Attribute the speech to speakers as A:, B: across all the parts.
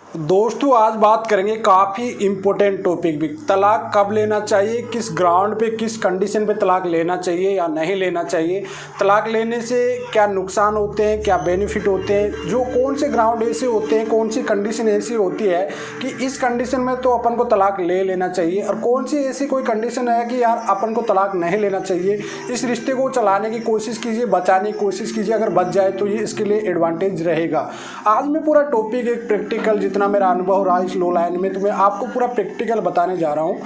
A: दोस्तों आज बात करेंगे काफ़ी इम्पोर्टेंट टॉपिक भी, तलाक कब लेना चाहिए, किस ग्राउंड पे किस कंडीशन पे तलाक लेना चाहिए या नहीं लेना चाहिए, तलाक लेने से क्या नुकसान होते हैं, क्या बेनिफिट होते हैं, जो कौन से ग्राउंड ऐसे होते हैं, कौन सी कंडीशन ऐसी होती है कि इस कंडीशन में तो अपन को तलाक ले लेना चाहिए और कौन सी ऐसी कोई कंडीशन है कि यार अपन को तलाक नहीं लेना चाहिए। इस रिश्ते को चलाने की कोशिश कीजिए, बचाने की कोशिश कीजिए, अगर बच जाए तो ये इसके लिए एडवांटेज रहेगा। आज मैं पूरा टॉपिक एक प्रैक्टिकल जितना मेरा अनुभव रहा इस लो लाइन में तो मैं आपको पूरा प्रैक्टिकल बताने जा रहा हूँ।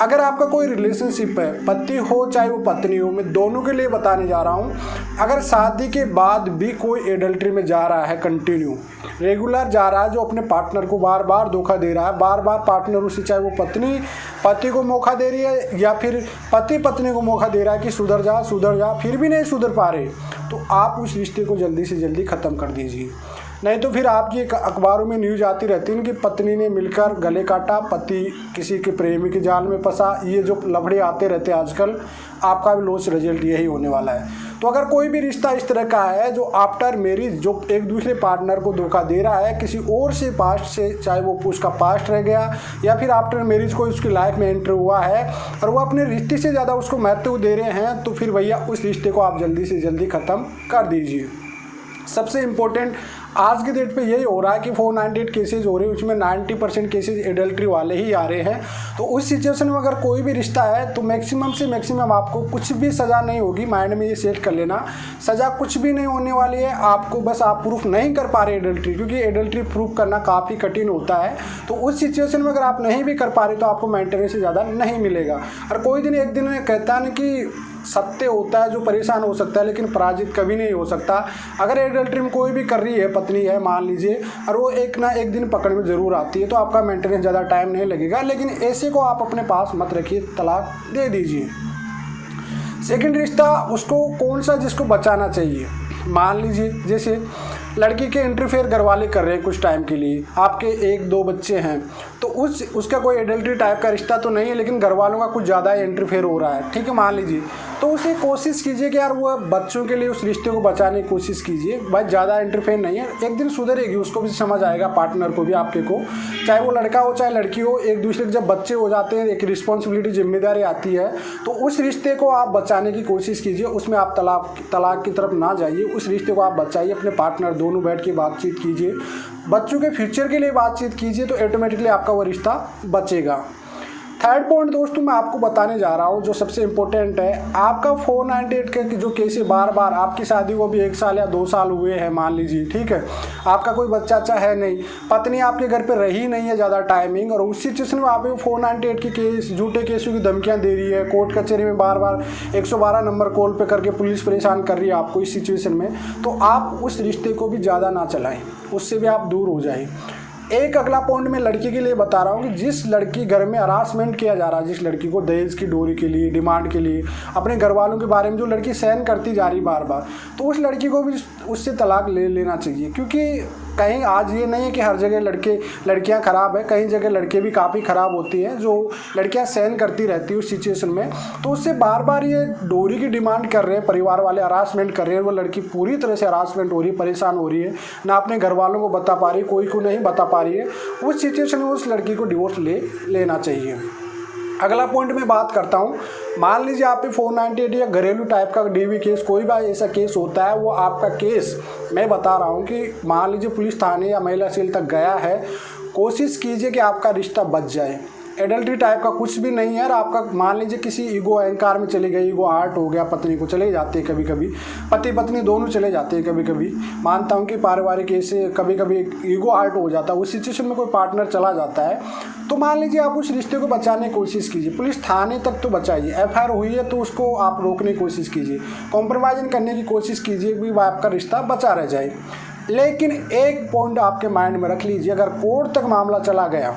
A: अगर आपका कोई रिलेशनशिप है, पति हो चाहे वो पत्नी हो, मैं दोनों के लिए बताने जा रहा हूँ। अगर शादी के बाद भी कोई एडल्ट्री में जा रहा है, कंटिन्यू रेगुलर जा रहा है, जो अपने पार्टनर को बार बार धोखा दे रहा है, बार बार पार्टनर उसे, चाहे वो पत्नी पति को मौका दे रही है या फिर पति पत्नी को मौका दे रहा है कि सुधर जा, फिर भी नहीं सुधर पा रहे, तो आप उस रिश्ते को जल्दी से जल्दी ख़त्म कर दीजिए। नहीं तो फिर आपकी अखबारों में न्यूज़ आती रहती है कि पत्नी ने मिलकर गले काटा, पति किसी के प्रेमी के जाल में फंसा। ये जो लफड़े आते रहते हैं आजकल, आपका भी लॉस रिजल्ट यही होने वाला है। तो अगर कोई भी रिश्ता इस तरह का है जो आफ्टर मैरिज जो एक दूसरे पार्टनर को धोखा दे रहा है किसी और से पास्ट से, चाहे वो उसका पास्ट रह गया या फिर आफ्टर मैरिज कोई उसकी लाइफ में एंटर हुआ है और वो अपने रिश्ते से ज़्यादा उसको महत्व दे रहे हैं, तो फिर भैया उस रिश्ते को आप जल्दी से जल्दी ख़त्म कर दीजिए। सबसे इम्पोर्टेंट आज के डेट पे यही हो रहा है कि 498 केसेज हो रहे हैं, उसमें 90% केसेज एडल्ट्री वाले ही आ रहे हैं। तो उस सिचुएशन में अगर कोई भी रिश्ता है तो मैक्सिमम से मैक्सिमम आपको कुछ भी सज़ा नहीं होगी, माइंड में ये सेट कर लेना, सज़ा कुछ भी नहीं होने वाली है आपको। बस आप प्रूफ नहीं कर पा रहे एडल्ट्री, क्योंकि एडल्ट्री प्रूफ करना काफ़ी कठिन होता है। तो उस सिचुएशन में अगर आप नहीं भी कर पा रहे तो आपको मेंटेनेंस से ज़्यादा नहीं मिलेगा। और कोई दिन एक दिन में कहता है ना कि सत्य होता है जो परेशान हो सकता है लेकिन पराजित कभी नहीं हो सकता। अगर एडल्ट्री में कोई भी कर रही है, पत्नी है मान लीजिए, और वो एक ना एक दिन पकड़ में ज़रूर आती है, तो आपका मेंटेनेंस ज़्यादा टाइम नहीं लगेगा। लेकिन ऐसे को आप अपने पास मत रखिए, तलाक दे दीजिए। सेकंड रिश्ता उसको कौन सा जिसको बचाना चाहिए। मान लीजिए जैसे लड़की के इंटरफेयर घर वाले कर रहे हैं कुछ टाइम के लिए, आपके 1-2 बच्चे हैं, तो उसका कोई एडल्ट्री टाइप का रिश्ता तो नहीं है लेकिन घर वालों का कुछ ज़्यादा इंटरफेयर हो रहा है, ठीक है मान लीजिए, तो उसे कोशिश कीजिए कि यार वो बच्चों के लिए उस रिश्ते को बचाने की कोशिश कीजिए। भाई ज़्यादा इंटरफेयर नहीं है, एक दिन सुधरेगी, उसको भी समझ आएगा, पार्टनर को भी, आपके को, चाहे वो लड़का हो चाहे लड़की हो। एक दूसरे के जब बच्चे हो जाते हैं एक रिस्पॉन्सिबिलिटी, जिम्मेदारी आती है, तो उस रिश्ते को आप बचाने की कोशिश कीजिए। उसमें आप तलाक की तरफ ना जाइए, उस रिश्ते को आप बचाइए। अपने पार्टनर दोनों बैठ के बातचीत कीजिए, बच्चों के फ्यूचर के लिए बातचीत कीजिए, तो ऑटोमेटिकली आपका वो रिश्ता बचेगा। थर्ड पॉइंट दोस्तों मैं आपको बताने जा रहा हूँ जो सबसे इम्पोर्टेंट है। आपका 498 के जो केसेस बार बार, आपकी शादी को भी 1 साल या 2 साल हुए हैं मान लीजिए, ठीक है, आपका कोई बच्चा अच्छा है नहीं, पत्नी आपके घर पे रही नहीं है ज़्यादा टाइमिंग, और उस सिचुएशन में आप 498 के केस, झूठे केसों की धमकियाँ दे रही है, कोर्ट कचहरी में बार बार 112 नंबर कॉल पे करके पुलिस परेशान कर रही है आपको इस सिचुएशन में, तो आप उस रिश्ते को भी ज़्यादा ना चलाएँ, उससे भी आप दूर हो जाएँ। एक अगला पॉइंट मैं लड़की के लिए बता रहा हूँ कि जिस लड़की घर में हरासमेंट किया जा रहा है, जिस लड़की को दहेज की डोरी के लिए, डिमांड के लिए, अपने घर वालों के बारे में जो लड़की सहन करती जा रही बार बार, तो उस लड़की को भी उससे तलाक ले लेना चाहिए। क्योंकि कहीं आज ये नहीं है कि हर जगह लड़कियां ख़राब है, कहीं जगह लड़के भी काफ़ी ख़राब होती हैं, जो लड़कियां सहन करती रहती है उस सिचुएशन में, तो उससे बार बार ये डोरी की डिमांड कर रहे हैं, परिवार वाले हरासमेंट कर रहे हैं, वो लड़की पूरी तरह से हरासमेंट हो रही है, परेशान हो रही है, ना अपने घर वालों को बता पा रही है, कोई को नहीं बता पा रही है। उस सिचुएशन में उस लड़की को डिवोर्स ले लेना चाहिए। अगला पॉइंट मैं बात करता हूँ, मान लीजिए आप पे 498 या घरेलू टाइप का डीवी केस, कोई भी ऐसा केस होता है, वो आपका केस मैं बता रहा हूँ कि मान लीजिए पुलिस थाने या महिला सेल तक गया है, कोशिश कीजिए कि आपका रिश्ता बच जाए। एडल्ट्री टाइप का कुछ भी नहीं है, और आपका मान लीजिए किसी ईगो अहंकार में चली गई, ईगो हार्ट हो गया, पत्नी को चले जाते हैं कभी कभी, पति पत्नी दोनों चले जाते हैं कभी कभी, मानता हूँ कि पारिवारिक ऐसे कभी कभी ईगो हार्ट हो जाता है, उस सिचुएशन में कोई पार्टनर चला जाता है, तो मान लीजिए आप उस रिश्ते को बचाने की कोशिश कीजिए। पुलिस थाने तक तो बचाइए, FIR हुई है तो उसको आप रोकने की कोशिश कीजिए, कॉम्प्रोमाइज़ करने की कोशिश कीजिए कि आपका रिश्ता बचा रह जाए। लेकिन एक पॉइंट आपके माइंड में रख लीजिए, अगर कोर्ट तक मामला चला गया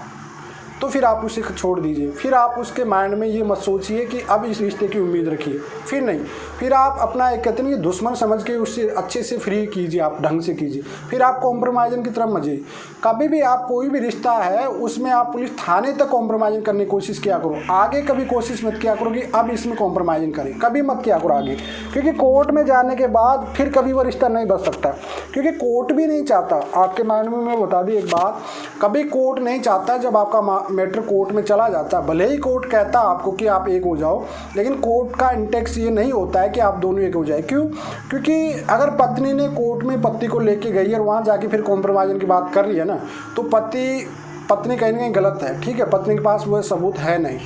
A: तो फिर आप उसे छोड़ दीजिए। फिर आप उसके माइंड में ये मत सोचिए कि अब इस रिश्ते की उम्मीद रखिए, फिर नहीं। फिर आप अपना एक कहते हैं दुश्मन समझ के उससे अच्छे से फ्री कीजिए, आप ढंग से कीजिए। फिर आप कॉम्प्रोमाइज़न की तरफ मत जाइए। कभी भी आप कोई भी रिश्ता है उसमें आप पुलिस थाने तक कॉम्प्रोमाइज़ करने की कोशिश किया करो, आगे कभी कोशिश मत किया करो कि अब इसमें कॉम्प्रोमाइज़ करें, कभी मत किया करो आगे। क्योंकि कोर्ट में जाने के बाद फिर कभी वो रिश्ता नहीं बच सकता, क्योंकि कोर्ट भी नहीं चाहता। आपके माइंड में मैं बता दी एक बात, कभी कोर्ट नहीं चाहता जब आपका मैटर कोर्ट में चला जाता है, भले ही कोर्ट कहता है आपको कि आप एक हो जाओ, लेकिन कोर्ट का इंटेक्स ये नहीं होता है कि आप दोनों एक हो जाए। क्यों? क्योंकि अगर पत्नी ने कोर्ट में पति को लेके गई और वहाँ जाके फिर कॉम्प्रोमाइज़ की बात कर रही है ना, तो पत्नी कहीं ना कहीं गलत है। ठीक है, पत्नी के पास वो सबूत है नहीं,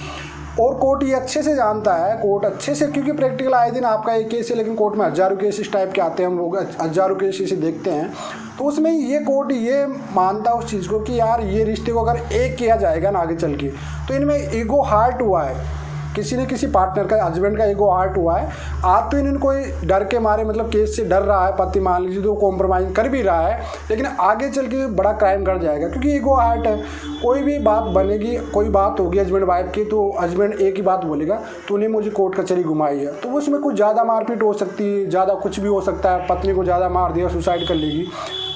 A: और कोर्ट ये अच्छे से जानता है, कोर्ट अच्छे से, क्योंकि प्रैक्टिकल आए दिन आपका एक केस है, लेकिन कोर्ट में हज़ारों केस इस टाइप के आते हैं, हम लोग हज़ारों केस इसे देखते हैं। तो उसमें ये कोर्ट ये मानता है उस चीज़ को कि यार ये रिश्ते को अगर एक किया जाएगा ना आगे चल के, तो इनमें ईगो हार्ट हुआ है, किसी न किसी पार्टनर का, हस्बैंड का ईगो हार्ट हुआ है। आज तो इन्हें कोई डर के मारे मतलब केस से डर रहा है, पति मान लीजिए तो कॉम्प्रोमाइज़ कर भी रहा है, लेकिन आगे चल के बड़ा क्राइम कर जाएगा, क्योंकि ईगो हार्ट है। कोई भी बात बनेगी, कोई बात होगी हस्बैंड वाइफ की, तो हस्बैंड एक ही बात बोलेगा, तूने मुझे कोर्ट कचहरी घुमाई है, तो उसमें कुछ ज़्यादा मारपीट हो सकती है, ज़्यादा कुछ भी हो सकता है, पत्नी को ज़्यादा मार दिया, सुसाइड कर लेगी,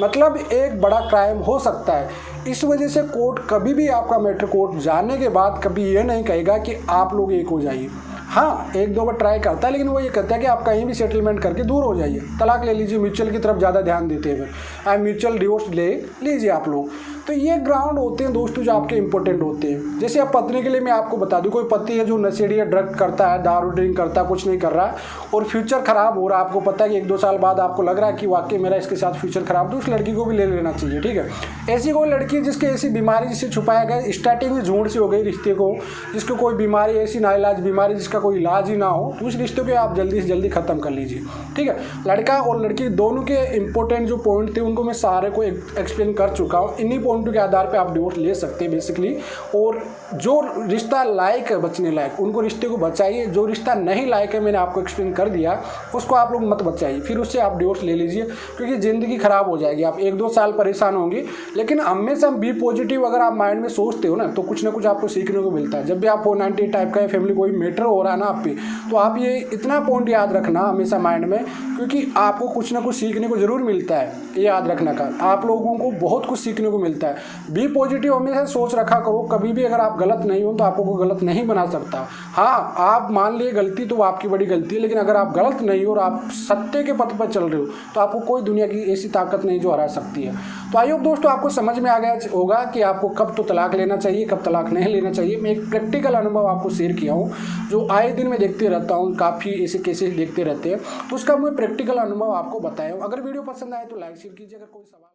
A: मतलब एक बड़ा क्राइम हो सकता है। इस वजह से कोर्ट कभी भी आपका मैटर कोर्ट जाने के बाद कभी ये नहीं कहेगा कि आप लोग एक हो जाइए। हाँ, एक दो बार ट्राई करता है, लेकिन वो ये कहता है कि आप कहीं भी सेटलमेंट करके दूर हो जाइए, तलाक ले लीजिए, म्यूचुअल की तरफ ज़्यादा ध्यान देते हैं, फिर म्यूचुअल डिवोर्स ले लीजिए आप लोग। तो ये ग्राउंड होते हैं दोस्तों जो आपके इंपॉर्टेंट होते हैं। जैसे अब पत्नी के लिए मैं आपको बता दूं, कोई पति है जो नशेड़ी या ड्रग करता है, दारू ड्रिंक करता है, कुछ नहीं कर रहा है और फ्यूचर ख़राब हो रहा है, आपको पता है कि 1-2 साल बाद आपको लग रहा है कि वाकई मेरा इसके साथ फ्यूचर ख़राब, तो उस लड़की को भी ले लेना चाहिए। ठीक है, ऐसी कोई लड़की जिसकी ऐसी बीमारी जिसे छुपाया गया, स्टार्टिंग में झूठ सी हो गई रिश्ते को, जिसको कोई बीमारी ऐसी नाइलाज बीमारी जिसका कोई इलाज ही ना हो, तो उस रिश्ते को आप जल्दी से जल्दी ख़त्म कर लीजिए। ठीक है, लड़का और लड़की दोनों के इंपॉर्टेंट जो पॉइंट थे उनको मैं सारे को एक्सप्लेन कर चुका हूँ। इन्हीं पॉइंटों के आधार पर आप डिवोर्स ले सकते हैं बेसिकली। और जो रिश्ता लायक है बचने लायक, उनको रिश्ते को बचाइए। जो रिश्ता नहीं लायक है, मैंने आपको एक्सप्लेन कर दिया, उसको आप लोग मत बचाइए, फिर उससे आप डिवोर्स ले लीजिए, क्योंकि ज़िंदगी ख़राब हो जाएगी। आप 1-2 साल परेशान होंगे, लेकिन हमेशा बी पॉजिटिव अगर आप माइंड में सोचते हो ना, तो कुछ ना कुछ आपको सीखने को मिलता है। जब भी आप 498 टाइप का फैमिली कोई मैटर हो रहा है ना आप पे, तो आप ये इतना पॉइंट याद रखना हमेशा माइंड में, क्योंकि आपको कुछ ना कुछ सीखने को ज़रूर मिलता है। ये याद रखना का आप लोगों को बहुत कुछ सीखने को मिलता है। बी पॉजिटिव हमेशा सोच रखा करो, कभी भी अगर आप गलत नहीं हो तो आपको कोई गलत नहीं बना सकता। हाँ, आप मान लिए गलती तो आपकी बड़ी गलती है, लेकिन अगर आप गलत नहीं हो और आप सत्य के पथ पर चल रहे हो, तो आपको कोई दुनिया की ऐसी ताकत नहीं जो हरा सकती है। तो आई होप दोस्तों आपको समझ में आ गया होगा कि आपको कब तो तलाक लेना चाहिए, कब तलाक नहीं लेना चाहिए। मैं एक प्रैक्टिकल अनुभव आपको शेयर किया हूँ, जो आए दिन मैं देखते रहता हूँ, काफ़ी ऐसे केसेस देखते रहते हैं, तो उसका मैं प्रैक्टिकल अनुभव आपको बताया हूँ। अगर वीडियो पसंद आए तो लाइक शेयर कीजिए। अगर कोई सवाल